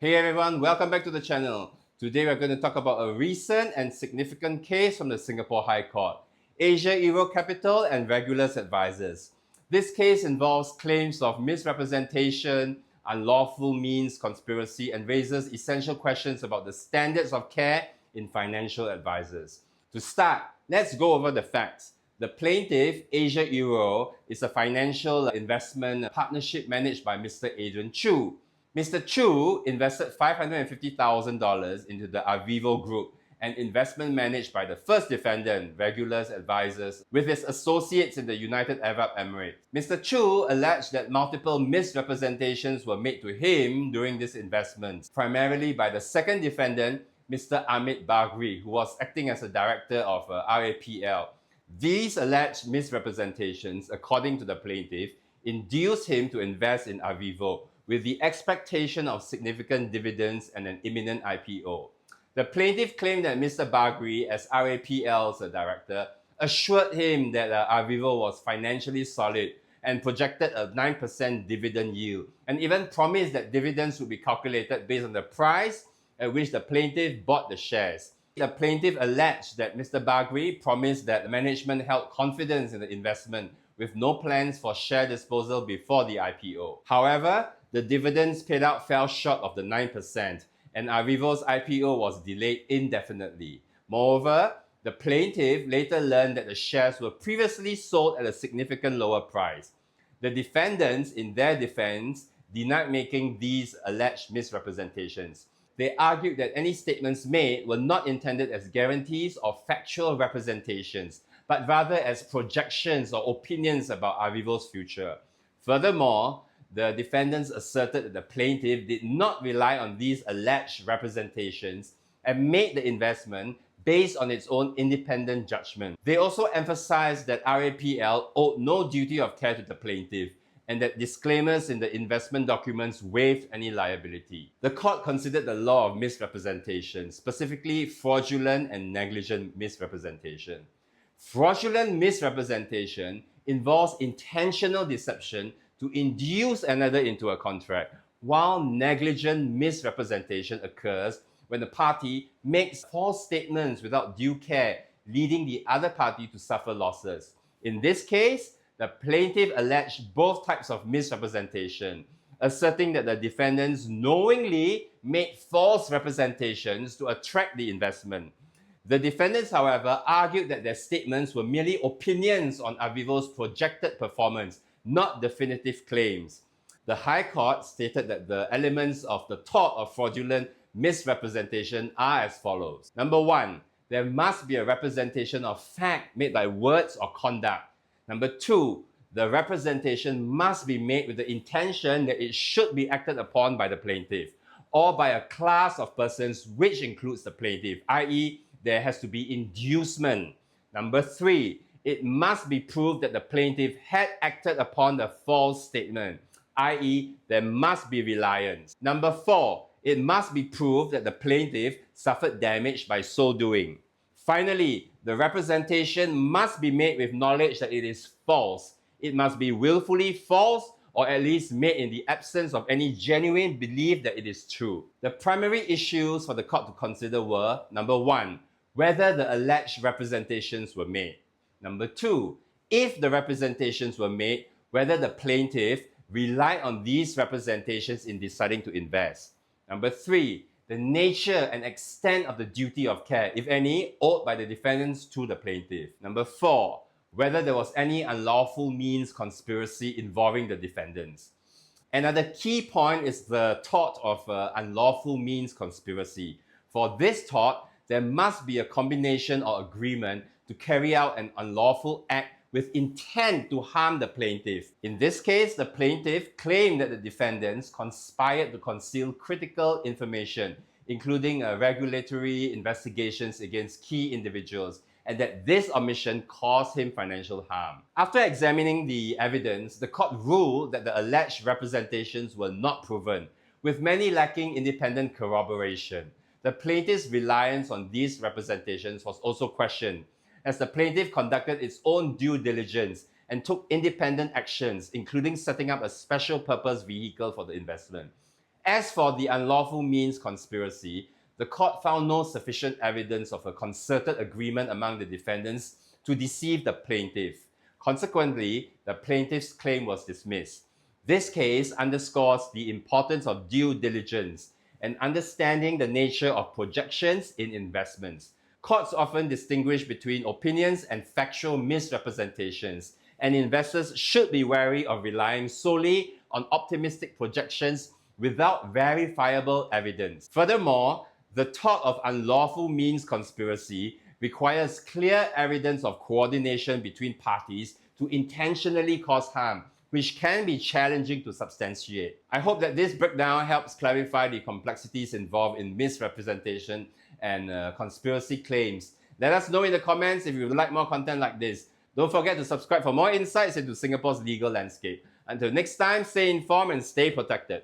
Hey everyone, welcome back to the channel. Today we're going to talk about a recent and significant case from the Singapore High Court, Asia Euro Capital and Regulus Advisors. This case involves claims of misrepresentation, unlawful means, conspiracy, and raises essential questions about the standards of care in financial advisors. To start, let's go over the facts. The plaintiff, Asia Euro, is a financial investment partnership managed by Mr. Adrian Chu. Mr. Chu invested $550,000 into the Avivo Group, an investment managed by the first defendant, Regulus Advisors, with his associates in the United Arab Emirates. Mr. Chu alleged that multiple misrepresentations were made to him during this investment, primarily by the second defendant, Mr. Amit Bagri, who was acting as a director of RAPL. These alleged misrepresentations, according to the plaintiff, induced him to invest in Avivo, with the expectation of significant dividends and an imminent IPO. The plaintiff claimed that Mr. Bagri, as RAPL's director, assured him that Avivo was financially solid and projected a 9% dividend yield, and even promised that dividends would be calculated based on the price at which the plaintiff bought the shares. The plaintiff alleged that Mr. Bagri promised that management held confidence in the investment with no plans for share disposal before the IPO. However, the dividends paid out fell short of the 9%, and Avivo's IPO was delayed indefinitely. Moreover, the plaintiff later learned that the shares were previously sold at a significant lower price. The defendants, in their defense, denied making these alleged misrepresentations. They argued that any statements made were not intended as guarantees or factual representations, but rather as projections or opinions about Avivo's future. Furthermore, the defendants asserted that the plaintiff did not rely on these alleged representations and made the investment based on its own independent judgment. They also emphasized that RAPL owed no duty of care to the plaintiff and that disclaimers in the investment documents waived any liability. The court considered the law of misrepresentation, specifically fraudulent and negligent misrepresentation. Fraudulent misrepresentation involves intentional deception to induce another into a contract, while negligent misrepresentation occurs when the party makes false statements without due care, leading the other party to suffer losses. In this case, the plaintiff alleged both types of misrepresentation, asserting that the defendants knowingly made false representations to attract the investment. The defendants, however, argued that their statements were merely opinions on Avivo's projected performance, not definitive claims. The High Court stated that the elements of the tort of fraudulent misrepresentation are as follows. Number one, there must be a representation of fact made by words or conduct. Number two, the representation must be made with the intention that it should be acted upon by the plaintiff or by a class of persons which includes the plaintiff, i.e., there has to be inducement. Number three, it must be proved that the plaintiff had acted upon the false statement, i.e., there must be reliance. Number four, it must be proved that the plaintiff suffered damage by so doing. Finally, the representation must be made with knowledge that it is false. It must be willfully false or at least made in the absence of any genuine belief that it is true. The primary issues for the court to consider were, number one, whether the alleged representations were made. Number two, if the representations were made, whether the plaintiff relied on these representations in deciding to invest. Number three, the nature and extent of the duty of care, if any, owed by the defendants to the plaintiff. Number four, whether there was any unlawful means conspiracy involving the defendants. Another key point is the tort of unlawful means conspiracy. For this tort, there must be a combination or agreement to carry out an unlawful act with intent to harm the plaintiff. In this case, the plaintiff claimed that the defendants conspired to conceal critical information, including regulatory investigations against key individuals, and that this omission caused him financial harm. After examining the evidence, the court ruled that the alleged representations were not proven, with many lacking independent corroboration. The plaintiff's reliance on these representations was also questioned, as the plaintiff conducted its own due diligence and took independent actions, including setting up a special purpose vehicle for the investment. As for the unlawful means conspiracy, the court found no sufficient evidence of a concerted agreement among the defendants to deceive the plaintiff. Consequently, the plaintiff's claim was dismissed. This case underscores the importance of due diligence and understanding the nature of projections in investments. Courts often distinguish between opinions and factual misrepresentations, and investors should be wary of relying solely on optimistic projections without verifiable evidence. Furthermore, the tort of unlawful means conspiracy requires clear evidence of coordination between parties to intentionally cause harm, which can be challenging to substantiate. I hope that this breakdown helps clarify the complexities involved in misrepresentation and conspiracy claims. Let us know in the comments if you would like more content like this. Don't forget to subscribe for more insights into Singapore's legal landscape. Until next time, stay informed and stay protected.